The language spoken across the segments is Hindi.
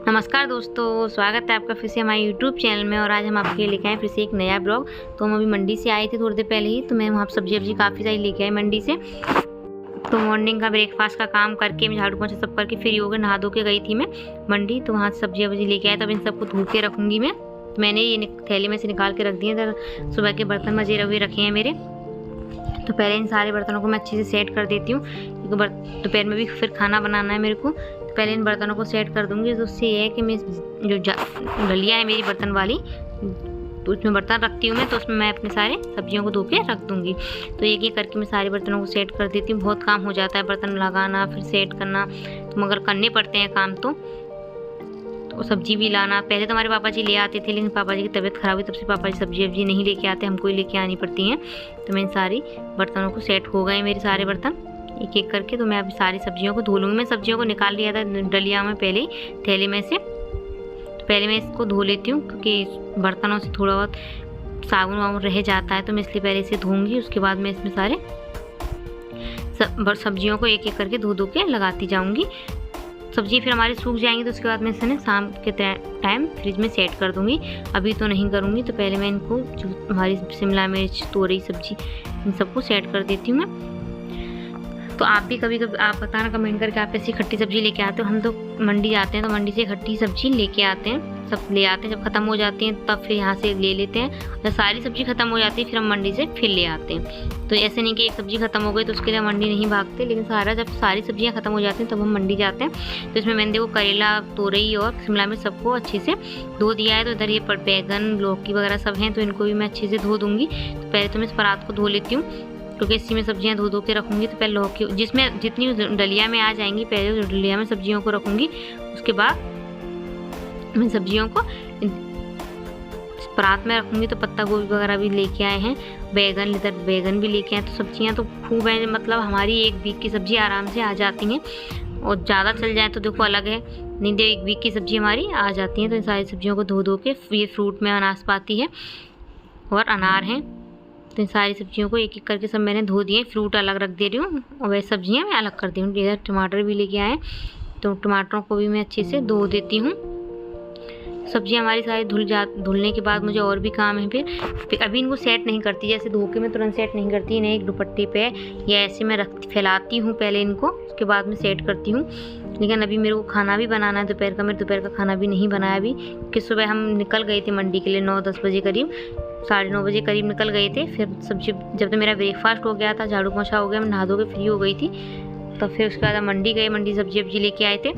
नमस्कार दोस्तों, स्वागत है आपका फिर से हमारे यूट्यूब चैनल में। और आज हम आपके लिए लेके आए फिर से एक नया ब्लॉग। तो हम अभी मंडी से आए थे थोड़ी देर पहले ही, तो मैं वहाँ सब्जी काफ़ी सारी लेके आई मंडी से। तो मॉर्निंग का ब्रेकफास्ट का काम करके मैं झाड़ू पोछा सब करके फ्री हो गए, नहा धो के गई थी मैं मंडी। तो वहाँ सब्जी लेके आए, तब इन सबको धो के रखूँगी मैं। मैंने ये थैली में से निकाल के रख दिए थे, सुबह के बर्तन मजे हुए रखे हैं मेरे। तो पहले इन सारे बर्तनों को मैं अच्छे से सेट कर देती हूँ, क्योंकि दोपहर में भी फिर खाना बनाना है मेरे को। तो पहले इन बर्तनों को सेट कर दूँगी। तो उससे ये है कि मैं जो डलिया है मेरी बर्तन वाली, तो उसमें बर्तन रखती हूँ मैं, तो उसमें मैं अपने सारे सब्जियों को धो के रख दूँगी। तो एक एक करके मैं सारे बर्तनों को सेट कर देती हूँ। बहुत काम हो जाता है, बर्तन लगाना फिर सेट करना, तो मगर करने पड़ते हैं काम। तो सब्जी भी लाना, पहले तो हमारे पापा जी ले आते थे, लेकिन पापा जी की तबीयत खराब हुई तब से पापा जी सब्जी नहीं लेके आते, हमको ही लेके आनी पड़ती हैं। तो मैं इन सारी बर्तनों को सेट हो गए मेरे सारे बर्तन एक एक करके। तो मैं अभी सारी सब्जियों को धो लूँगी। मैं सब्जियों को निकाल लिया था डलिया में पहले ही, थैले में से। तो पहले मैं इसको धो लेती हूँ, क्योंकि बर्तनों से थोड़ा बहुत साबुन वाबुन रह जाता है, तो मैं इसलिए पहले इसे धोऊँगी। उसके बाद मैं इसमें सारे सब्जियों को एक एक करके धो के लगाती जाऊँगी। सब्जी फिर हमारी सूख जाएंगी, तो उसके बाद मैं इसे शाम के टाइम फ्रिज में सेट कर दूँगी। अभी तो नहीं करूँगी। तो पहले मैं इनको जो हमारी शिमला मिर्च, तोरई सब्जी, इन सबको सेट कर देती हूँ मैं। तो आप भी कभी कभी आप बताना कमेंट करके, आप ऐसी खट्टी सब्जी लेके आते हो। हम तो मंडी जाते हैं, तो मंडी से खट्टी सब्जी लेके आते हैं, सब ले आते हैं। जब ख़त्म हो जाती हैं तब फिर यहाँ से ले लेते हैं। जब सारी सब्जी ख़त्म हो जाती है फिर हम मंडी से फिर ले आते हैं। तो ऐसे नहीं कि एक सब्जी ख़त्म हो गई तो उसके लिए मंडी नहीं भागते, लेकिन जब सारी सब्जियाँ ख़त्म हो जाती हैं तब हम मंडी जाते हैं। तो इसमें मैंने देखो करेला, तोरई और शिमला मिर्च सबको अच्छे से धो दिया है। तो इधर ये बैगन, लौकी वगैरह सब हैं, तो इनको भी मैं अच्छे से धो दूँगी। तो पहले तो मैं इस परात को धो लेती हूँ, क्योंकि इसी में सब्जियां धो के रखूँगी। तो पहले लौकी, जिसमें जितनी डलिया में आ जाएंगी, पहले डलिया में सब्जियों को रखूँगी। उसके बाद मैं सब्जियों को परात में रखूँगी। तो पत्ता गोभी वगैरह भी लेके आए हैं, बैगन, इधर बैगन भी लेके आए। तो सब्जियां तो खूब हैं, मतलब हमारी एक वीक की सब्जी आराम से आ जाती हैं। और ज़्यादा चल जाए तो देखो अलग है, नहीं तो एक वीक की सब्जी हमारी आ जाती हैं। तो इन सारी सब्जियों को धो के, ये फ्रूट में नाशपाती है और अनार हैं। तो इन सारी सब्जियों को एक एक करके सब मैंने धो दिए। फ्रूट अलग रख दे रही हूँ और वैसे सब्जियाँ मैं अलग कर दी हूँ। इधर टमाटर भी लेके आए, तो टमाटरों को भी मैं अच्छे से धो देती हूँ। सब्जियाँ हमारी सारी धुलने के बाद मुझे और भी काम है फिर अभी इनको सेट नहीं करती, जैसे धो के मैं तुरंत सेट नहीं करती। इन्हें एक दुपट्टे पे या ऐसे मैं फैलाती हूँ पहले इनको, उसके बाद में सेट करती हूँ। लेकिन अभी मेरे को खाना भी बनाना है दोपहर का। मैं दोपहर का खाना भी नहीं बनाया अभी, कि सुबह हम निकल गए थे मंडी के लिए 9-10 बजे करीब, 9:30 बजे करीब निकल गए थे। फिर सब्जी जब तक मेरा ब्रेकफास्ट हो गया था, झाड़ू पोछा हो गया, मैं नहा धो के फ्री हो गई थी, तो फिर उसके बाद मंडी गए, मंडी सब्जी लेके आए थे।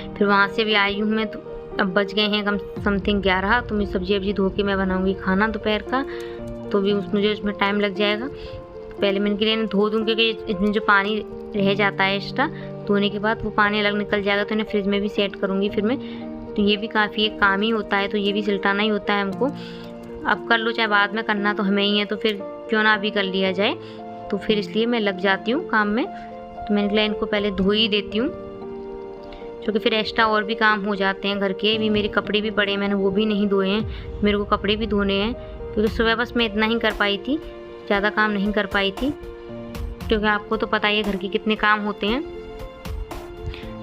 फिर वहाँ से भी आई हूँ मैं। तो अब बज गए हैं समथिंग 11। तो मैं सब्जी धो के मैं बनाऊँगी खाना दोपहर का, तो भी मुझे उसमें टाइम लग जाएगा। पहले मैं इनके लिए धो दूँ, क्योंकि इसमें जो पानी रह जाता है एक्स्ट्रा, धोने के बाद वो पानी अलग निकल जाएगा। तो इन्हें फ्रिज में भी सेट करूँगी फिर मैं। तो ये भी काफ़ी एक काम ही होता है, तो ये भी सिलटाना ही होता है हमको। अब कर लो चाहे बाद में, करना तो हमें ही है, तो फिर क्यों ना अभी कर लिया जाए। तो फिर इसलिए मैं लग जाती हूँ काम में। तो मैंने इनको पहले धो ही देती हूँ, क्योंकि फिर एक्स्ट्रा और भी काम हो जाते हैं घर के भी। मेरे कपड़े भी पड़े हैं, मैंने वो भी नहीं धोए हैं, मेरे को कपड़े भी धोने हैं। क्योंकि सुबह बस मैं इतना ही कर पाई थी, ज़्यादा काम नहीं कर पाई थी, क्योंकि आपको तो पता ही है घर के कितने काम होते हैं।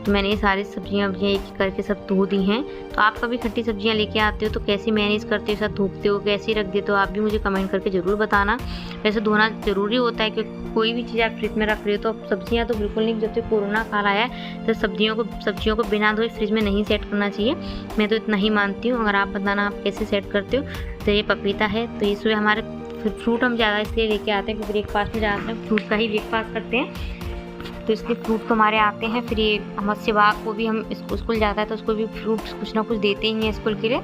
तो मैंने ये सारी सब्जियां एक करके सब धो दी हैं। तो आप कभी खट्टी सब्जियां लेके आते हो तो कैसी मैनेज करते हो, सब धोते हो, कैसी रख देते हो, आप भी मुझे कमेंट करके ज़रूर बताना। वैसे धोना ज़रूरी होता है, क्योंकि कोई भी चीज़ आप फ्रिज में रख रहे हो। तो सब्जियां तो बिल्कुल नहीं, जब से कोरोना काल आया है तो सब्जियों को बिना धोए फ्रिज में नहीं सेट करना चाहिए। मैं तो इतना ही मानती हूँ। अगर आप बताना आप कैसे सेट करते हो। तो ये पपीता है, तो ये सुबह हमारे फ्रूट हम ज़्यादा इसलिए लेके आते हैं, क्योंकि ब्रेकफास्ट में ज़्यादातर फ्रूट का ही ब्रेकफास्ट करते हैं। तो इसलिए फ्रूट तो हमारे आते हैं। फिर ये हमारे शिवाक को भी, हम स्कूल जाता है तो उसको भी फ्रूट कुछ ना कुछ देते ही हैं स्कूल के लिए।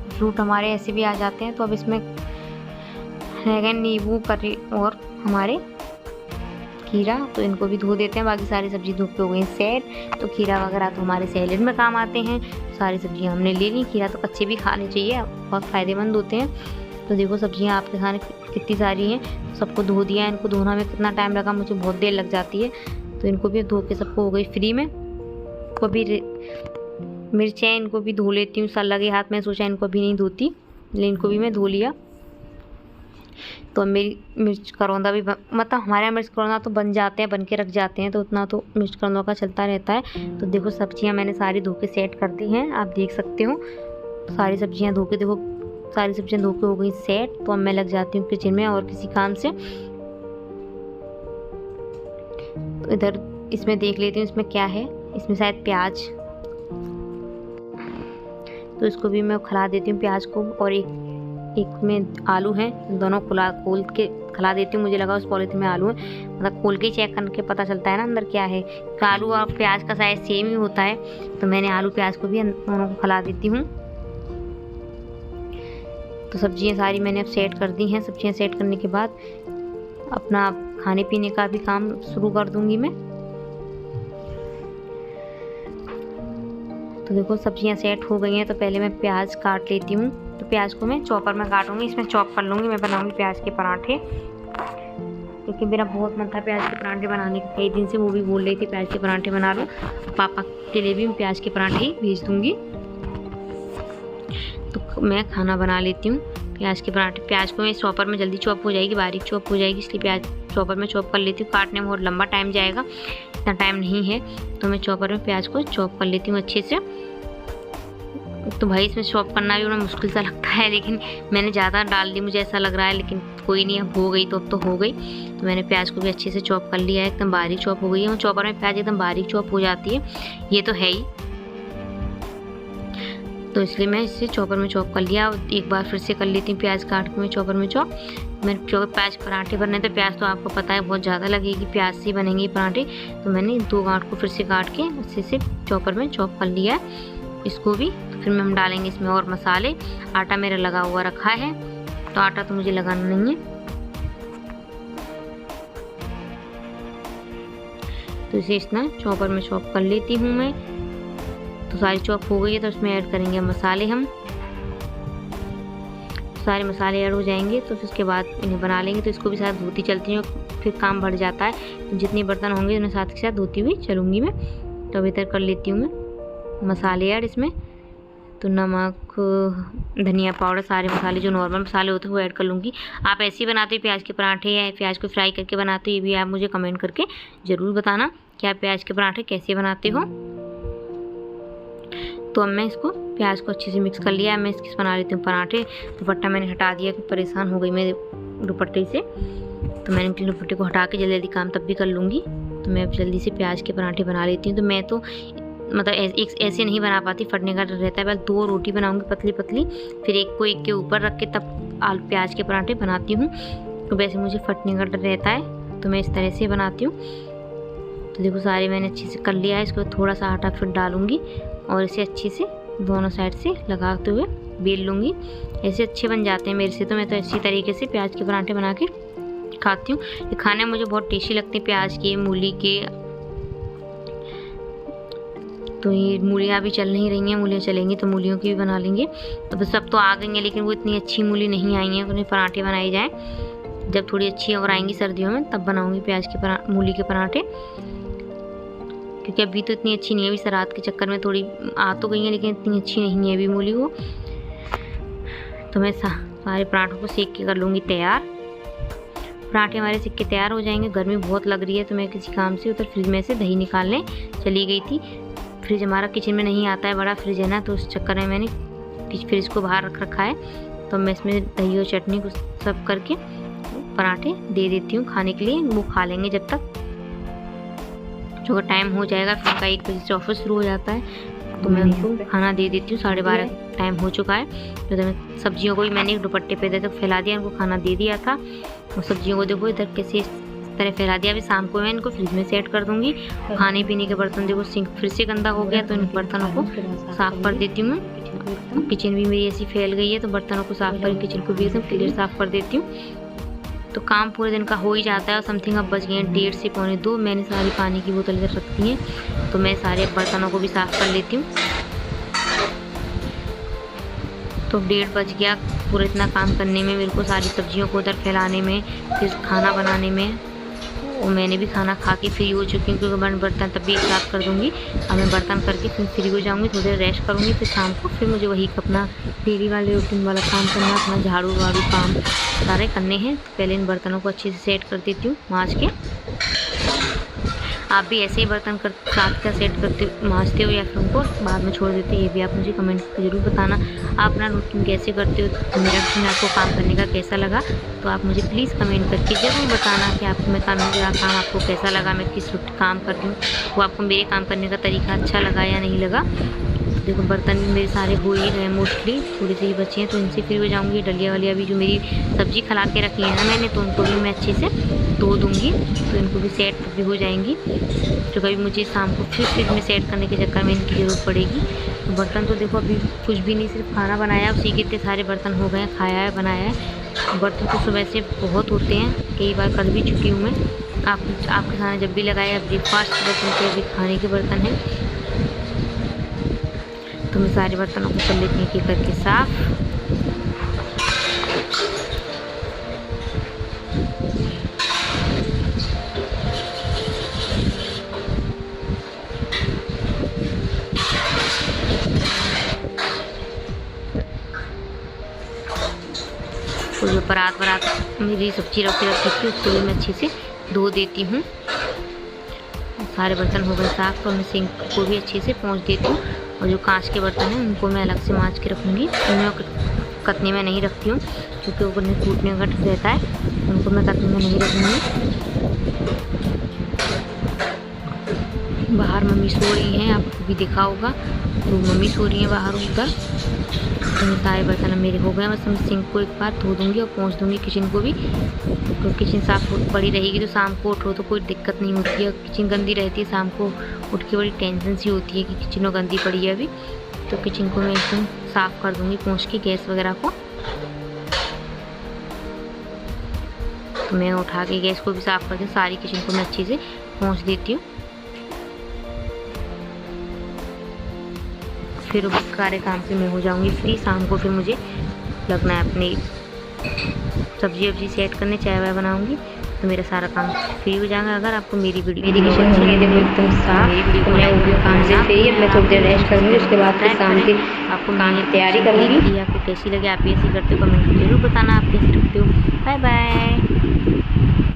फ्रूट हमारे ऐसे भी आ जाते हैं। तो अब इसमें रहेगा नींबू, करी और हमारे खीरा, तो इनको भी धो देते हैं। बाकी सारी सब्जी धो के हो गई सेट। तो खीरा वगैरह तो हमारे सैलेड में काम आते हैं। सारी सब्जियां हमने ले ली। खीरा तो कच्चे भी खाने चाहिए, बहुत फ़ायदेमंद होते हैं। तो देखो सब्जियां आपके खाने कितनी सारी हैं, सबको धो दिया। इनको धोना में कितना टाइम लगा, मुझे बहुत देर लग जाती है। तो इनको भी धो के सबको हो गई फ्री में। को भी मिर्चें, इनको भी धो लेती हूँ। सल लगे हाथ में, सोचा इनको अभी नहीं धोती, लेकिन इनको भी मैं धो लिया। तो मेरी मिर्च करौंदा भी मतलब हमारे यहाँ मिर्च करौंदा तो बन जाते हैं, बन के रख जाते हैं, तो उतना तो मिर्च करौंदा का चलता रहता है। तो देखो सब्जियां मैंने सारी धो के सेट कर दी हैं, आप देख सकते हो। सारी सब्जियां धो के देखो, सारी सब्जियां धो के हो गई सेट। तो अब मैं लग जाती हूँ किचन में और किसी काम से। तो इधर इसमें देख लेती हूँ इसमें क्या है। इसमें शायद प्याज, तो इसको भी मैं खिला देती हूँ प्याज को। और एक में आलू है, दोनों खोल के खिला देती हूँ। मुझे लगा उस पॉलिथीन में आलू है, मतलब खोल के ही चेक करके पता चलता है ना अंदर क्या है। तो आलू और प्याज का साइज सेम ही होता है, तो मैंने आलू प्याज को भी दोनों को खिला देती हूँ। तो सब्जियाँ सारी मैंने अब सेट कर दी हैं। सब्जियाँ सेट करने के बाद अपना खाने पीने का भी काम शुरू कर दूँगी मैं। तो देखो सब्जियां सेट हो गई हैं, तो पहले मैं प्याज काट लेती हूँ। तो प्याज को मैं चॉपर में काटूंगी, इसमें चॉप कर लूँगी। मैं बनाऊंगी प्याज के पराठे, क्योंकि मेरा बहुत मन था प्याज के पराठे बनाने का कई दिन से। वो भी बोल रही थी प्याज के पराठे बना लो, पापा के लिए भी मैं प्याज के पराठे ही भेज दूँगी। तो मैं खाना बना लेती हूँ प्याज के पराठे। प्याज को मैं चॉपर में जल्दी चॉप हो जाएगी, बारीक चॉप हो जाएगी, इसलिए प्याज चॉपर में चॉप कर लेती हूँ। काटने में बहुत लंबा टाइम जाएगा, इतना टाइम नहीं है, तो मैं चॉपर में प्याज को चॉप कर लेती हूँ अच्छे से। तो भाई इसमें चॉप करना भी बड़ा मुश्किल सा लगता है, लेकिन मैंने ज़्यादा डाल दी मुझे ऐसा लग रहा है, लेकिन कोई नहीं, अब हो गई तो अब तो हो गई। तो मैंने प्याज को भी अच्छे से चॉप कर लिया है, एकदम बारीक चॉप हो गई है। चॉपर में प्याज एकदम बारीक चॉप हो जाती है, ये तो है ही। तो इसलिए मैं इसे चॉपर में चॉप कर लिया। एक बार फिर से कर लेती हूँ प्याज काट के मैं चॉपर में चॉप। मैंने प्याज पराठे बनने, तो प्याज तो आपको पता है बहुत ज़्यादा लगेगी, प्याज से बनेंगे पराठे। तो मैंने 2 गांठ को फिर से काट के अच्छे से चॉपर में चॉप कर लिया है इसको भी। तो फिर हम डालेंगे इसमें और मसाले। आटा मेरा लगा हुआ रखा है, तो आटा तो मुझे लगाना नहीं है। तो इसे इतना चॉपर में चॉप कर लेती हूँ मैं। तो सारी चॉप हो गई है, तो उसमें ऐड करेंगे मसाले। हम सारे मसाले ऐड हो जाएंगे, तो उसके बाद इन्हें बना लेंगे। तो इसको भी साथ धोती चलती हूँ, फिर काम बढ़ जाता है। तो जितने बर्तन होंगे उन्हें साथ के साथ धोती हुई चलूँगी मैं। तो अब इधर कर लेती हूँ मैं मसाले ऐड इसमें। तो नमक, धनिया पाउडर, सारे मसाले जो नॉर्मल मसाले होते हैं वो ऐड कर लूँगी। आप ऐसे ही बनाते हो प्याज के पराठे या प्याज को फ्राई करके बनाते हो, ये भी आप मुझे कमेंट करके ज़रूर बताना कि आप प्याज के पराठे कैसे बनाते हो। तो अब मैं इसको प्याज को अच्छे से मिक्स कर लिया है। मैं इसके बना लेती हूँ पराठे। दुपट्टा मैंने हटा दिया कि परेशान हो गई मेरे दुपट्टे से, तो मैंने दुपट्टे को हटा के जल्दी जल्दी काम तब भी कर लूँगी। तो मैं अब जल्दी से प्याज के पराठे बना लेती हूँ। तो मैं तो मतलब एक ऐसे नहीं बना पाती, फटने का डर रहता है। पहले 2 रोटी बनाऊँगी पतली पतली, फिर एक को एक के ऊपर रख के तब आलू प्याज के पराठे बनाती हूँ। तो वैसे मुझे फटने का डर रहता है, तो मैं इस तरह से बनाती हूँ। तो देखो सारे मैंने अच्छे से कर लिया है। इसको थोड़ा सा आटा फिर डालूँगी और इसे अच्छे से दोनों साइड से लगाते हुए बेल लूँगी। ऐसे अच्छे बन जाते हैं मेरे से। तो मैं तो इसी तरीके से प्याज के पराठे बना के खाती हूँ। ये खाने में मुझे बहुत टेस्टी लगते हैं, प्याज के, मूली के। तो ये मूलियाँ भी चल नहीं रही हैं, मूलियाँ चलेंगी तो मूलियों की भी बना लेंगे। तो सब तो आ गई हैं, लेकिन वो इतनी अच्छी मूली नहीं आई हैं उन्हें पराठे बनाए जाएँ। जब थोड़ी अच्छी और आएंगी सर्दियों में तब बनाऊँगी प्याज के मूली के पराठे, क्योंकि अभी तो इतनी अच्छी नहीं है। अभी सराद के चक्कर में थोड़ी आ तो गई हैं, लेकिन इतनी अच्छी नहीं है अभी मूली वो। तो मैं सारे पराठों को सेक के कर लूँगी तैयार। पराठे हमारे सेक के तैयार हो जाएंगे। गर्मी बहुत लग रही है, तो मैं किसी काम से उधर फ्रिज में से दही निकालने चली गई थी। फ्रिज हमारा किचन में नहीं आता है, बड़ा फ्रिज है ना, तो उस चक्कर में मैंने फ्रिज को बाहर रख रखा है। तो मैं इसमें दही और चटनी को सब करके पराठे दे देती हूँ खाने के लिए। वो खा लेंगे जब तक जो टाइम हो जाएगा। फिर उनका 1 बजे से ऑफिस शुरू हो जाता है, तो मैं उनको खाना दे देती हूँ। 12:30 टाइम हो चुका है। तो मैं सब्जियों को भी मैंने एक दुपट्टे पे इधर तक फैला दिया, उनको खाना दे दिया था। और सब्जियों को देखो इधर कैसे इस तरह फैला दिया। अभी शाम को मैं इनको फ्रिज में सेट कर दूँगी। खाने पीने के बर्तन देखो सिंक फिर से गंदा हो गया, तो इन बर्तनों को साफ़ कर देती हूँ। किचन भी मेरी ऐसी फैल गई है, तो बर्तनों को साफ़ कर किचन को भी एकदम क्लियर साफ़ कर देती हूँ। तो काम पूरे दिन का हो ही जाता है। और समथिंग अब बज गए हैं 1:30 से 1:45। मैंने सारी पानी की बोतल इधर रखी हैं, तो मैं सारे बर्तनों को भी साफ़ कर लेती हूँ। तो 1:30 बज गया पूरा इतना काम करने में मेरे को, सारी सब्जियों को उधर फैलाने में, फिर खाना बनाने में। और मैंने भी खाना खा के फ्री हो चुकी हूँ, क्योंकि मैं बर्तन तब भी एक साथ कर दूँगी। अब मैं बर्तन करके फिर फ्री हो जाऊँगी, थोड़ी देर रेस्ट करूँगी, फिर शाम को फिर मुझे वही अपना डेली वाले रूटीन वाला काम करना, अपना झाड़ू वाड़ू काम सारे करने हैं। पहले इन बर्तनों को अच्छे से सेट कर देती हूँ माँज के। आप भी ऐसे ही बर्तन कर साथ का सेट करते मांजते हो या फिर उनको बाद में छोड़ देते हो, ये भी आप मुझे कमेंट करके ज़रूर बताना। आप अपना रूटीन कैसे करते हो, मेरा रूटीन आपको काम करने का कैसा लगा, तो आप मुझे प्लीज़ कमेंट करके ज़रूर बताना कि आपको मैं मेरा काम आपको कैसा लगा, मैं किस काम करती हूँ, वो आपको मेरे काम करने का तरीका अच्छा लगा या नहीं लगा। देखो बर्तन भी मेरे सारे हो ही गए मोस्टली, थोड़ी सी बचे हैं तो इनसे फ्री हो जाऊँगी। डलिया वलिया भी जो मेरी सब्ज़ी खिला के रखी है ना मैंने, तो उनको भी मैं अच्छे से धो दूँगी, तो इनको भी सेट भी हो जाएंगी। तो कभी मुझे शाम को फिर फ्रिज में सेट करने के चक्कर में इनकी ज़रूरत पड़ेगी। तो बर्तन तो देखो अभी कुछ भी नहीं, सिर्फ खाना बनाया, उसी के इतने सारे बर्तन हो गए, खाया है बनाया है। बर्तन तो सुबह से बहुत होते हैं, कई बार कर भी चुकी हूँ मैं। आपके खाना जब भी लगाया ब्रेकफास्ट बर्तन के भी खाने के बर्तन हैं, तो मैं सारे बर्तनों को कर लेती हूँ करके साफ। तो जो परात मेरी सब्जी रखी थी उसको भी मैं अच्छे से धो देती हूँ। सारे बर्तन हो गए साफ, तो मैं सिंक को भी अच्छे से पोंछ देती हूँ। और जो कांच के बर्तन हैं उनको मैं अलग से मांज के रखूँगी, उनमें कतनी में नहीं रखती हूँ, क्योंकि वो उन्हें टूटने का डर रहता है, उनको मैं कतनी में नहीं रखूँगी। बाहर मम्मी सो रही हैं, आपको भी देखा होगा, तो मम्मी सो रही हैं बाहर ऊपर। तो सारे बर्तन मेरे हो गए, बस मैं सिंक को एक बार धो दूँगी और पोंछ दूँगी किचन को भी। तो किचन साफ पड़ी रहेगी तो शाम को उठो तो कोई दिक्कत नहीं होती है। किचन गंदी रहती है, शाम को उठ के बड़ी टेंशन सी होती है कि किचन गंदी पड़ी है अभी। तो किचन को मैं एकदम साफ़ कर दूँगी पोंछ के, गैस वगैरह को। तो मैं उठा के गैस को भी साफ़ करके सारी किचन को मैं अच्छे से पोंछ देती हूँ। फिर सारे काम से मैं हो जाऊंगी फ्री। शाम को फिर मुझे लगना है अपनी सब्जी वब्जी सेट करने, चाय वाय बनाऊंगी, तो मेरा सारा काम फ्री हो जाएगा। अगर आपको मेरी किचन अच्छी लगी तो एकदम साफ, तो मैं वो काम से फ्री है। मैं थोड़ी देर रेस्ट करूँगी, उसके बाद फिर शाम की आपको काम की तैयारी करूँगी। आपको कैसी लगी, आप ऐसी करते हो कमेंट जरूर बताना, आप कैसे रखते हो। Bye bye.